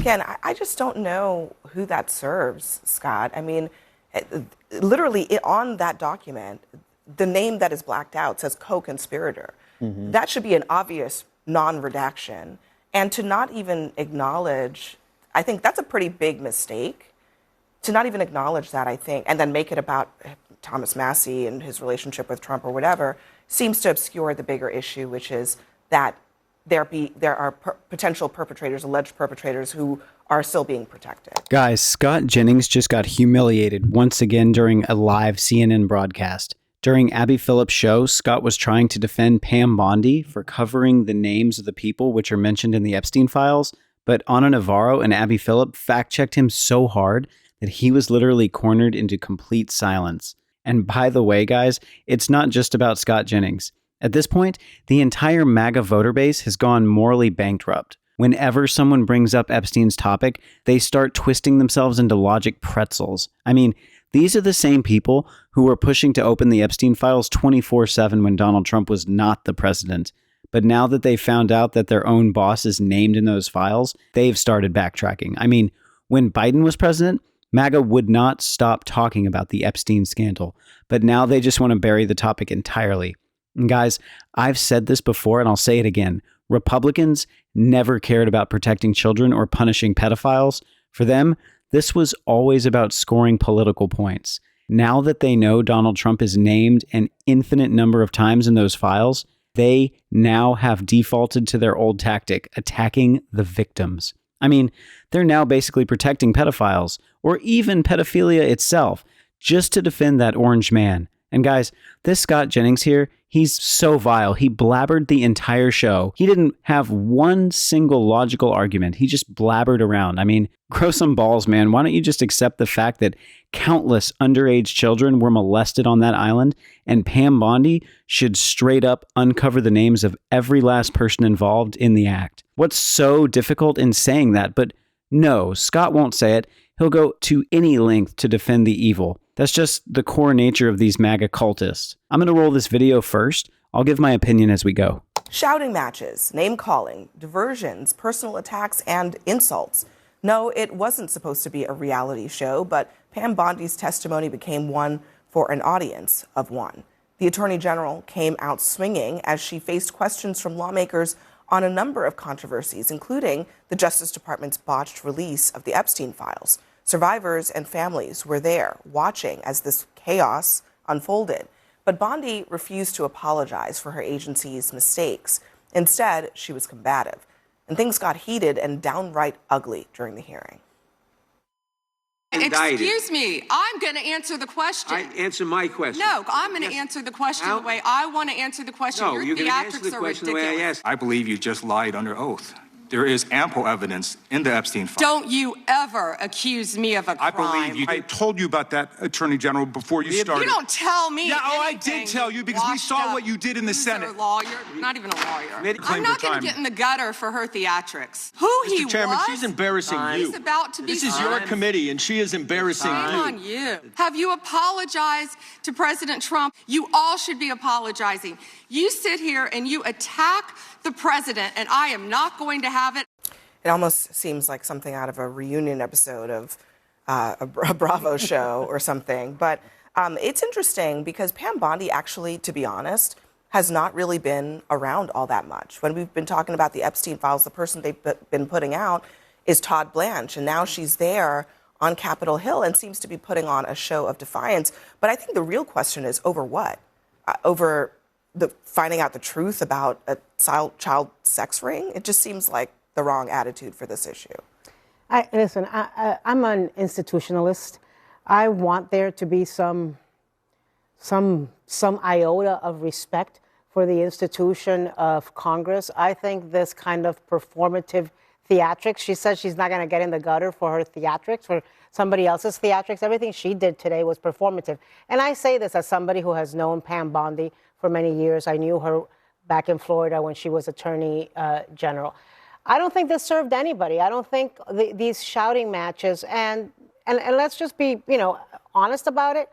Again, I just don't know who that serves, Scott. I mean, literally on that document, the name that is blacked out says co-conspirator. Mm-hmm. That should be an obvious non-redaction. And to not even acknowledge, I think that's a pretty big mistake. To not even acknowledge that, I think, and then make it about Thomas Massie and his relationship with Trump or whatever, seems to obscure the bigger issue, which is that there are potential perpetrators, alleged perpetrators, who are still being protected. Guys, Scott Jennings just got humiliated once again during a live CNN broadcast. During Abby Phillip's show, Scott was trying to defend Pam Bondi for covering the names of the people which are mentioned in the Epstein files, but Navarro and Abby Phillip fact-checked him so hard that he was literally cornered into complete silence. And by the way, guys, it's not just about Scott Jennings. At this point, the entire MAGA voter base has gone morally bankrupt. Whenever someone brings up Epstein's topic, they start twisting themselves into logic pretzels. I mean, these are the same people who were pushing to open the Epstein files 24/7 when Donald Trump was not the president. But now that they found out that their own boss is named in those files, they've started backtracking. I mean, when Biden was president, MAGA would not stop talking about the Epstein scandal, but now they just want to bury the topic entirely. And guys, I've said this before and I'll say it again. Republicans never cared about protecting children or punishing pedophiles. For them, this was always about scoring political points. Now that they know Donald Trump is named an infinite number of times in those files, they now have defaulted to their old tactic, attacking the victims. I mean, they're now basically protecting pedophiles, or even pedophilia itself, just to defend that orange man. And guys, this Scott Jennings here, he's so vile. He blabbered the entire show. He didn't have one single logical argument. He just blabbered around. I mean, grow some balls, man. Why don't you just accept the fact that countless underage children were molested on that island, and Pam Bondi should straight up uncover the names of every last person involved in the act? What's so difficult in saying that? But no, Scott won't say it. He'll go to any length to defend the evil. That's just the core nature of these MAGA cultists. I'm going to roll this video first. I'll give my opinion as we go. Shouting matches, name-calling, diversions, personal attacks, and insults. No, it wasn't supposed to be a reality show, but Pam Bondi's testimony became one for an audience of one. The Attorney General came out swinging as she faced questions from lawmakers on a number of controversies, including the Justice Department's botched release of the Epstein files. Survivors and families were there watching as this chaos unfolded. But Bondi refused to apologize for her agency's mistakes. Instead, she was combative. And things got heated and downright ugly during the hearing. Excuse me, I'm going to answer the question. Answer my question. No, I'm going to answer the question the way I want to answer the question. No, Your you're going to answer the theatrics are question the way I ridiculous. asked. I believe you just lied under oath. There is ample evidence in the Epstein file. Don't you ever accuse me of a crime. I believe you. I told you about that, Attorney General, before you started. You don't tell me. Yeah, anything. I did tell you because we saw what you did in the Senate. You're a lawyer, not even a lawyer. Claim I'm not for going time. to get in the gutter for her theatrics. Who he Mr. Chairman, was? she's embarrassing you. He's about to be This is your fined. committee, and she is embarrassing Shame you. on you. Have you apologized to President Trump? You all should be apologizing. You sit here and you attack the president, and I am not going to have it. It almost seems like something out of a reunion episode of a Bravo show or something. But it's interesting because Pam Bondi actually, to be honest, has not really been around all that much. When we've been talking about the Epstein files, the person they've been putting out is Todd Blanche. And now she's there on Capitol Hill and seems to be putting on a show of defiance. But I think the real question is over what? Over the finding out the truth about a child sex ring? It just seems like the wrong attitude for this issue. Listen, I'm an institutionalist. I want there to be some iota of respect for the institution of Congress. I think this kind of performative theatrics, she says she's not going to get in the gutter for her theatrics, for somebody else's theatrics. Everything she did today was performative. And I say this as somebody who has known Pam Bondi for many years. I knew her back in Florida when she was Attorney General. I don't think this served anybody. I don't think these shouting matches, and let's just be, honest about it.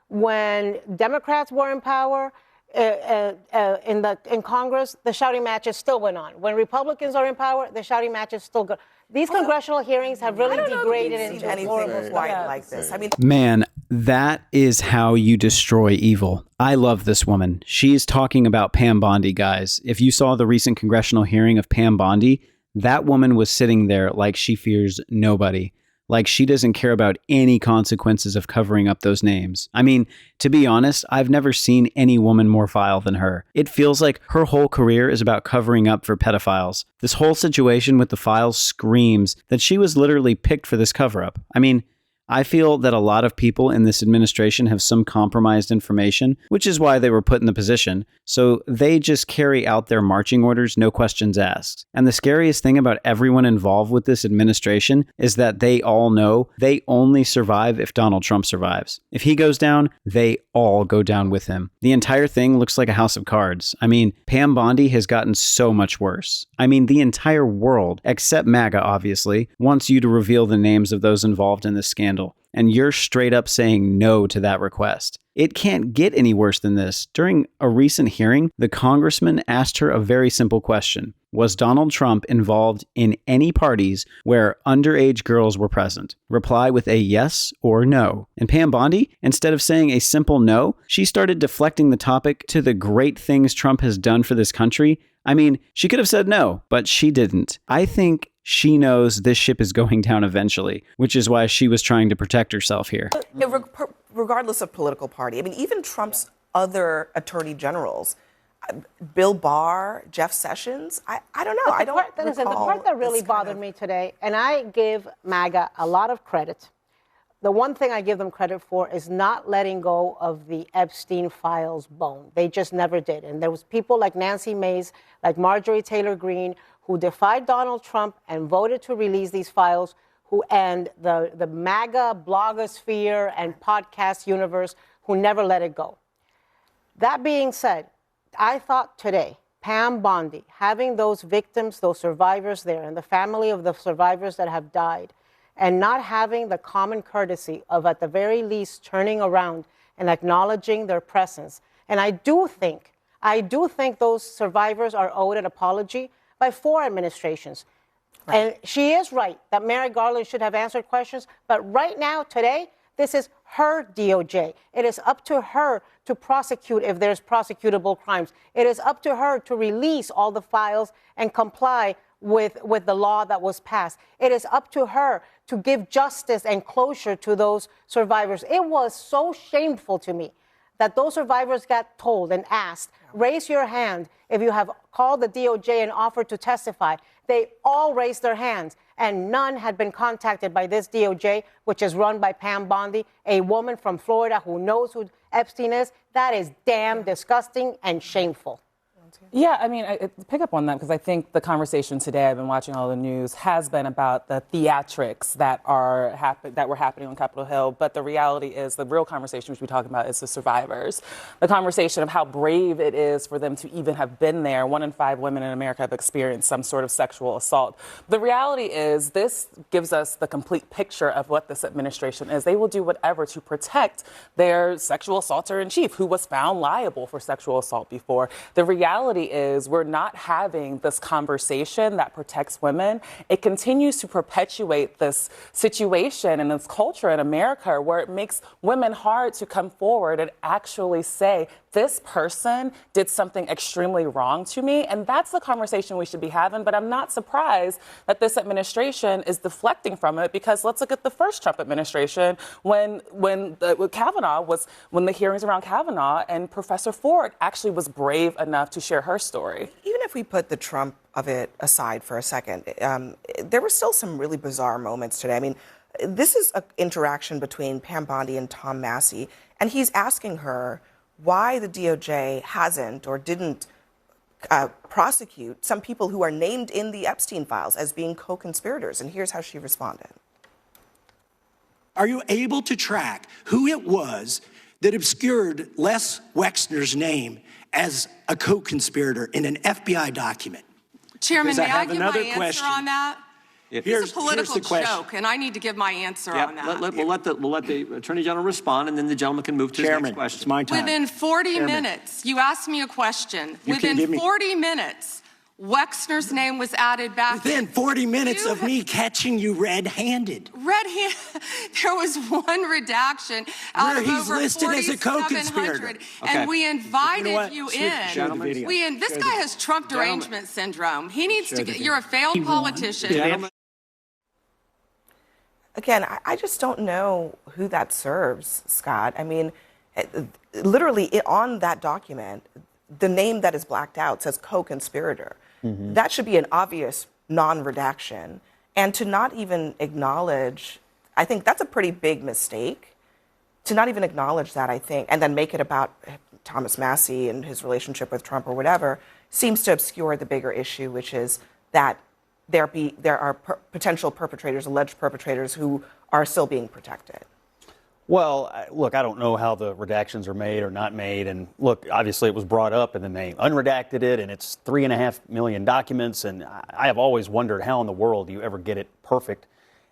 When Democrats were in power, in Congress, the shouting matches still went on. When Republicans are in power, the shouting matches still go. These congressional hearings have really degraded into anything quite like this. I mean, Man, that is how you destroy evil. I love this woman. She's talking about Pam Bondi, guys. If you saw the recent congressional hearing of Pam Bondi, that woman was sitting there like she fears nobody. Like she doesn't care about any consequences of covering up those names. I mean, to be honest, I've never seen any woman more vile than her. It feels like her whole career is about covering up for pedophiles. This whole situation with the files screams that she was literally picked for this cover-up. I mean, I feel that a lot of people in this administration have some compromised information, which is why they were put in the position. So they just carry out their marching orders, no questions asked. And the scariest thing about everyone involved with this administration is that they all know they only survive if Donald Trump survives. If he goes down, they all go down with him. The entire thing looks like a house of cards. I mean, Pam Bondi has gotten so much worse. I mean, the entire world, except MAGA obviously, wants you to reveal the names of those involved in this scandal. And you're straight up saying no to that request. It can't get any worse than this. During a recent hearing, the congressman asked her a very simple question. Was Donald Trump involved in any parties where underage girls were present? Reply with a yes or no. And Pam Bondi, instead of saying a simple no, she started deflecting the topic to the great things Trump has done for this country. I mean, she could have said no, but she didn't. I think she knows this ship is going down eventually, which is why she was trying to protect herself here. Regardless of political party, I mean, even Trump's other attorney generals, Bill Barr, Jeff Sessions, I don't know. I don't recall. The part that really bothered me today, and I give MAGA a lot of credit, the one thing I give them credit for is not letting go of the Epstein files bone. They just never did. And there was people like Nancy Mace, like Marjorie Taylor Greene, who defied Donald Trump and voted to release these files, and the MAGA blogosphere and podcast universe who never let it go. That being said, I thought today, Pam Bondi, having those victims, those survivors there, and the family of the survivors that have died, and not having the common courtesy of, at the very least, turning around and acknowledging their presence. And I do think those survivors are owed an apology by 4 administrations. Right. And she is right that Merrick Garland should have answered questions. But right now, today, this is her DOJ. It is up to her to prosecute if there's prosecutable crimes. It is up to her to release all the files and comply with the law that was passed. It is up to her to give justice and closure to those survivors. It was so shameful to me that those survivors got told and asked, raise your hand if you have called the DOJ and offered to testify. They all raised their hands, and none had been contacted by this DOJ, which is run by Pam Bondi, a woman from Florida who knows who Epstein is. That is damn disgusting and shameful. Yeah, I mean, I pick up on that because I think the conversation today, I've been watching all the news, has been about the theatrics that were happening on Capitol Hill. But the reality is the real conversation we should be talking about is the survivors. The conversation of how brave it is for them to even have been there. 1 in 5 women in America have experienced some sort of sexual assault. The reality is this gives us the complete picture of what this administration is. They will do whatever to protect their sexual assaulter in chief, who was found liable for sexual assault before. The reality is we're not having this conversation that protects women. It continues to perpetuate this situation and this culture in America where it makes women hard to come forward and actually say, this person did something extremely wrong to me. And that's the conversation we should be having. But I'm not surprised that this administration is deflecting from it, because let's look at the first Trump administration when the hearings around Kavanaugh, and Professor Ford actually was brave enough to share her story. Even if we put the Trump of it aside for a second, there were still some really bizarre moments today. I mean, this is an interaction between Pam Bondi and Tom Massey, and he's asking her why the DOJ hasn't or didn't prosecute some people who are named in the Epstein files as being co-conspirators. And here's how she responded. Are you able to track who it was that obscured Les Wexner's name as a co-conspirator in an FBI document? Chairman, may I give my answer on that? It's a political joke, and I need to give my answer on that. We'll let the Attorney General respond, and then the gentleman can move to his next question. It's my time. Within 40 minutes, you asked me a question. Within 40 minutes, Wexner's name was added back. Within 40 minutes of me catching you red-handed. There was one redaction out Where of he's over listed as a 4,700, co-conspirator. and we invited you in. Gentlemen, This guy has Trump derangement syndrome. He needs to get. You're a failed politician. Again, I just don't know who that serves, Scott. I mean, literally on that document, the name that is blacked out says co-conspirator. That should be an obvious non-redaction. And to not even acknowledge, I think that's a pretty big mistake. To not even acknowledge that, I think, and then make it about Thomas Massie and his relationship with Trump or whatever, seems to obscure the bigger issue, which is that there are potential perpetrators, alleged perpetrators, who are still being protected. Well, look, I don't know how the redactions are made or not made. And look, obviously it was brought up and then they unredacted it, and it's 3.5 million documents. And I have always wondered how in the world do you ever get it perfect.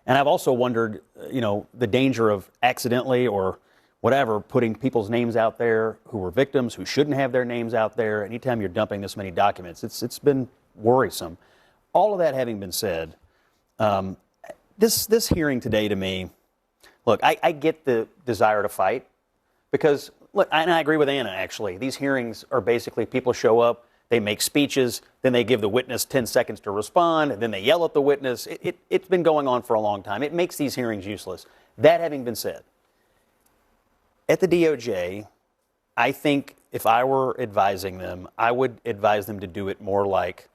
And I've also wondered, the danger of accidentally or whatever, putting people's names out there who were victims, who shouldn't have their names out there. Anytime you're dumping this many documents, it's been worrisome. All of that having been said, this hearing today to me, look, I get the desire to fight because, look, and I agree with Anna, actually. These hearings are basically people show up, they make speeches, then they give the witness 10 seconds to respond, and then they yell at the witness. It's been going on for a long time. It makes these hearings useless. That having been said, at the DOJ, I think if I were advising them, I would advise them to do it more like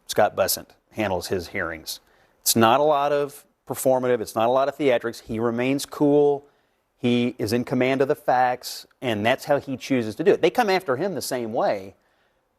Scott Bessent handles his hearings. It's not a lot of performative. It's not a lot of theatrics. He remains cool. He is in command of the facts, and that's how he chooses to do it. They come after him the same way,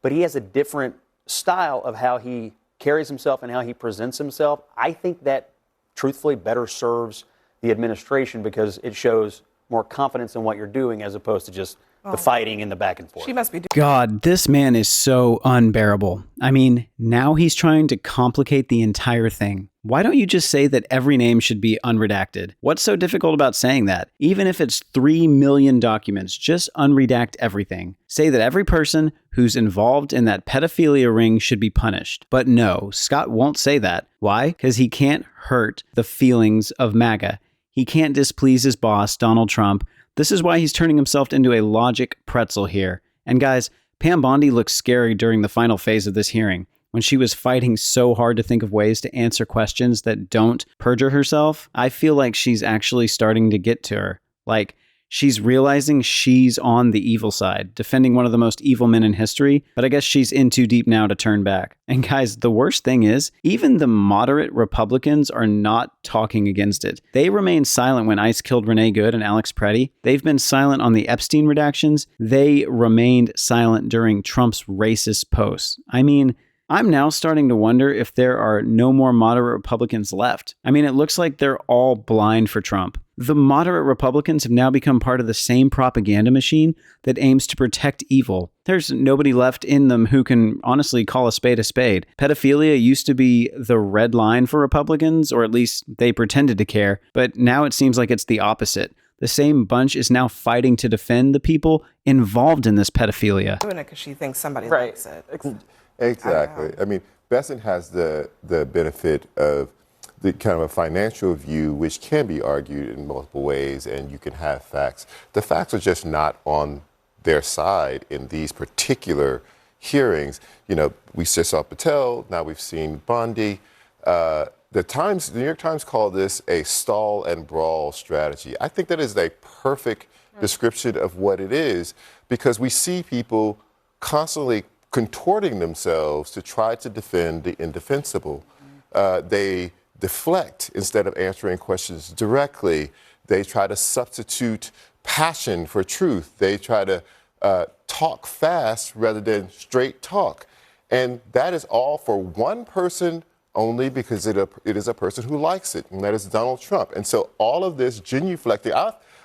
but he has a different style of how he carries himself and how he presents himself. I think that, truthfully, better serves the administration because it shows more confidence in what you're doing as opposed to just the fighting and the back and forth. She must be. God, this man is so unbearable. I mean, now he's trying to complicate the entire thing. Why don't you just say that every name should be unredacted? What's so difficult about saying that? Even if it's 3 million documents, just unredact everything. Say that every person who's involved in that pedophilia ring should be punished. But no, Scott won't say that. Why? Because he can't hurt the feelings of MAGA. He can't displease his boss, Donald Trump. This is why he's turning himself into a logic pretzel here. And guys, Pam Bondi looked scary during the final phase of this hearing, when she was fighting so hard to think of ways to answer questions that don't perjure herself. I feel like she's actually starting to get to her. Like, she's realizing she's on the evil side, defending one of the most evil men in history, but I guess she's in too deep now to turn back. And guys, the worst thing is, even the moderate Republicans are not talking against it. They remained silent when ICE killed Renee Good and Alex Preddy. They've been silent on the Epstein redactions. They remained silent during Trump's racist posts. I mean, I'm now starting to wonder if there are no more moderate Republicans left. I mean, it looks like they're all blind for Trump. The moderate Republicans have now become part of the same propaganda machine that aims to protect evil. There's nobody left in them who can honestly call a spade a spade. Pedophilia used to be the red line for Republicans, or at least they pretended to care, but now it seems like it's the opposite. The same bunch is now fighting to defend the people involved in this pedophilia. Doing it because she thinks somebody likes it. Exactly. I mean, Bessent has the benefit of the kind of a financial view, which can be argued in multiple ways, and you can have facts. The facts are just not on their side in these particular hearings. We just saw Patel, now we've seen Bondi. The New York Times called this a stall and brawl strategy. I think that is a perfect description of what it is, because we see people constantly contorting themselves to try to defend the indefensible. They deflect instead of answering questions directly. They try to substitute passion for truth. They try to talk fast rather than straight talk. And that is all for one person only, because it is a person who likes it, and that is Donald Trump. And so all of this genuflecting,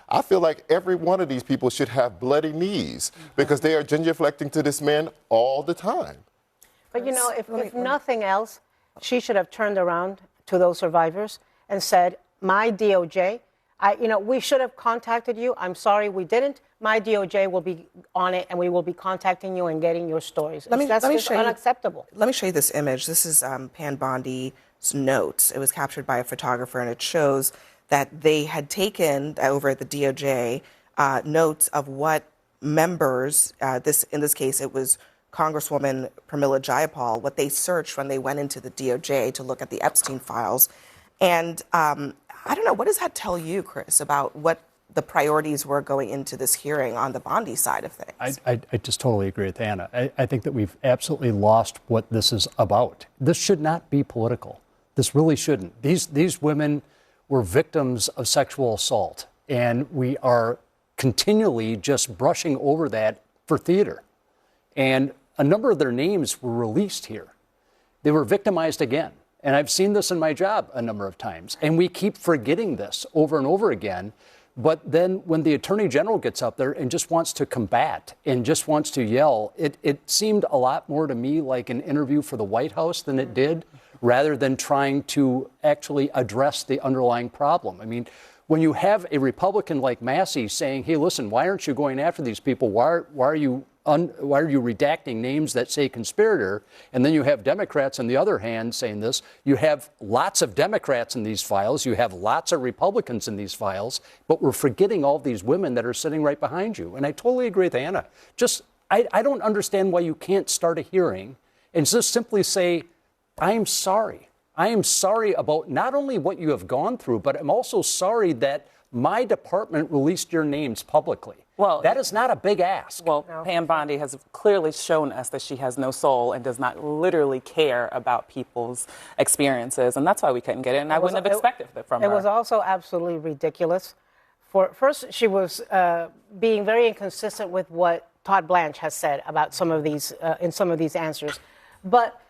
I feel like every one of these people should have bloody knees, because they are genuflecting to this man all the time. But if nothing else, she should have turned around to those survivors and said, my DOJ, we should have contacted you. I'm sorry we didn't. My DOJ will be on it, and we will be contacting you and getting your stories. That's just unacceptable. Let me show you this image. This is Pam Bondi's notes. It was captured by a photographer, and it shows that they had taken, over at the DOJ, notes of what members, in this case, it was Congresswoman Pramila Jayapal, what they searched when they went into the DOJ to look at the Epstein files. And I don't know, what does that tell you, Chris, about what the priorities were going into this hearing on the Bondi side of things? I just totally agree with Anna. I think that we've absolutely lost what this is about. This should not be political. This really shouldn't. These women were victims of sexual assault, and we are continually just brushing over that for theater. And a number of their names were released here. They were victimized again. And I've seen this in my job a number of times. And we keep forgetting this over and over again. But then when the Attorney General gets up there and just wants to combat and just wants to yell, it seemed a lot more to me like an interview for the White House than it did, rather than trying to actually address the underlying problem. I mean, when you have a Republican like Massey saying, hey, listen, why aren't you going after these people? Why are you redacting names that say conspirator? And then you have Democrats on the other hand saying this. You have lots of Democrats in these files. You have lots of Republicans in these files. But we're forgetting all these women that are sitting right behind you. And I totally agree with Anna. I don't understand why you can't start a hearing and just simply say, I'm sorry. I am sorry about not only what you have gone through, but I'm also sorry that my department released your names publicly. Well, that is not a big ask. Well, no. Pam Bondi has clearly shown us that she has no soul and does not literally care about people's experiences. And that's why we couldn't get it. And I wouldn't have expected it from her. It was also absolutely ridiculous. First, she was being very inconsistent with what Todd Blanche has said about some of these, in some of these answers. But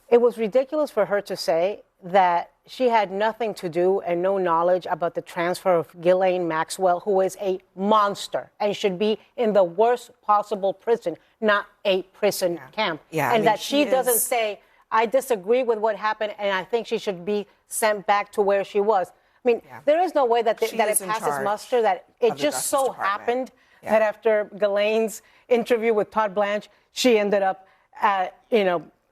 it was ridiculous for her to say that she had nothing to do and no knowledge about the transfer of Ghislaine Maxwell, who is a monster and should be in the worst possible prison, not a prison camp. Yeah, and that she doesn't say, I disagree with what happened and I think she should be sent back to where she was. I mean, there is no way that it passes muster, that it just so happened that after Ghislaine's interview with Todd Blanche, she ended up at,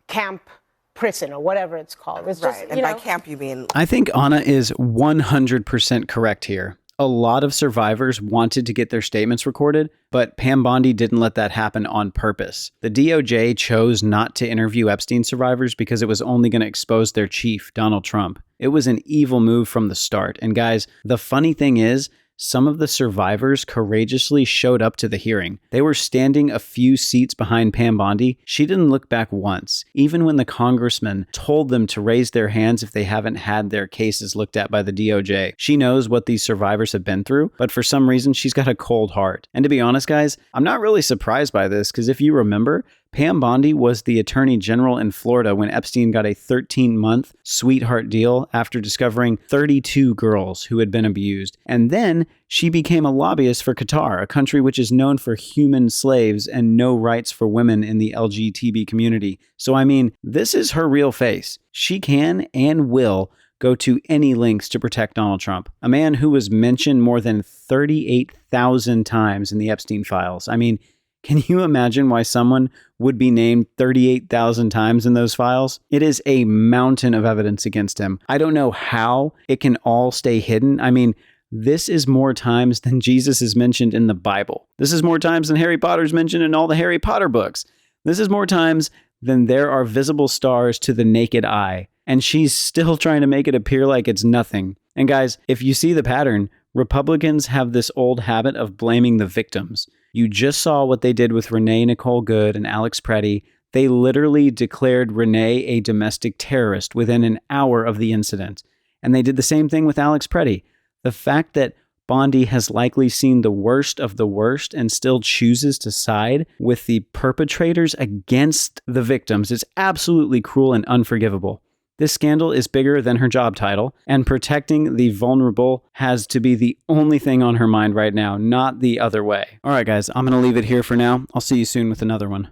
camp prison or whatever it's called. It's just, and by camp you mean... I think Anna is 100% correct here. A lot of survivors wanted to get their statements recorded, but Pam Bondi didn't let that happen on purpose. The DOJ chose not to interview Epstein survivors because it was only going to expose their chief, Donald Trump. It was an evil move from the start. And guys, the funny thing is, some of the survivors courageously showed up to the hearing. They were standing a few seats behind Pam Bondi. She didn't look back once, even when the congressman told them to raise their hands if they haven't had their cases looked at by the DOJ. She knows what these survivors have been through, but for some reason, she's got a cold heart. And to be honest, guys, I'm not really surprised by this, because if you remember, Pam Bondi was the attorney general in Florida when Epstein got a 13-month sweetheart deal after discovering 32 girls who had been abused. And then she became a lobbyist for Qatar, a country which is known for human slaves and no rights for women in the LGBT community. So, I mean, this is her real face. She can and will go to any lengths to protect Donald Trump, a man who was mentioned more than 38,000 times in the Epstein files. I mean, can you imagine why someone would be named 38,000 times in those files? It is a mountain of evidence against him. I don't know how it can all stay hidden. I mean, this is more times than Jesus is mentioned in the Bible. This is more times than Harry Potter's mentioned in all the Harry Potter books. This is more times than there are visible stars to the naked eye. And she's still trying to make it appear like it's nothing. And guys, if you see the pattern, Republicans have this old habit of blaming the victims. You just saw what they did with Renee Nicole Good and Alex Preddy. They literally declared Renee a domestic terrorist within an hour of the incident. And they did the same thing with Alex Preddy. The fact that Bondi has likely seen the worst of the worst and still chooses to side with the perpetrators against the victims is absolutely cruel and unforgivable. This scandal is bigger than her job title, and protecting the vulnerable has to be the only thing on her mind right now, not the other way. All right, guys, I'm going to leave it here for now. I'll see you soon with another one.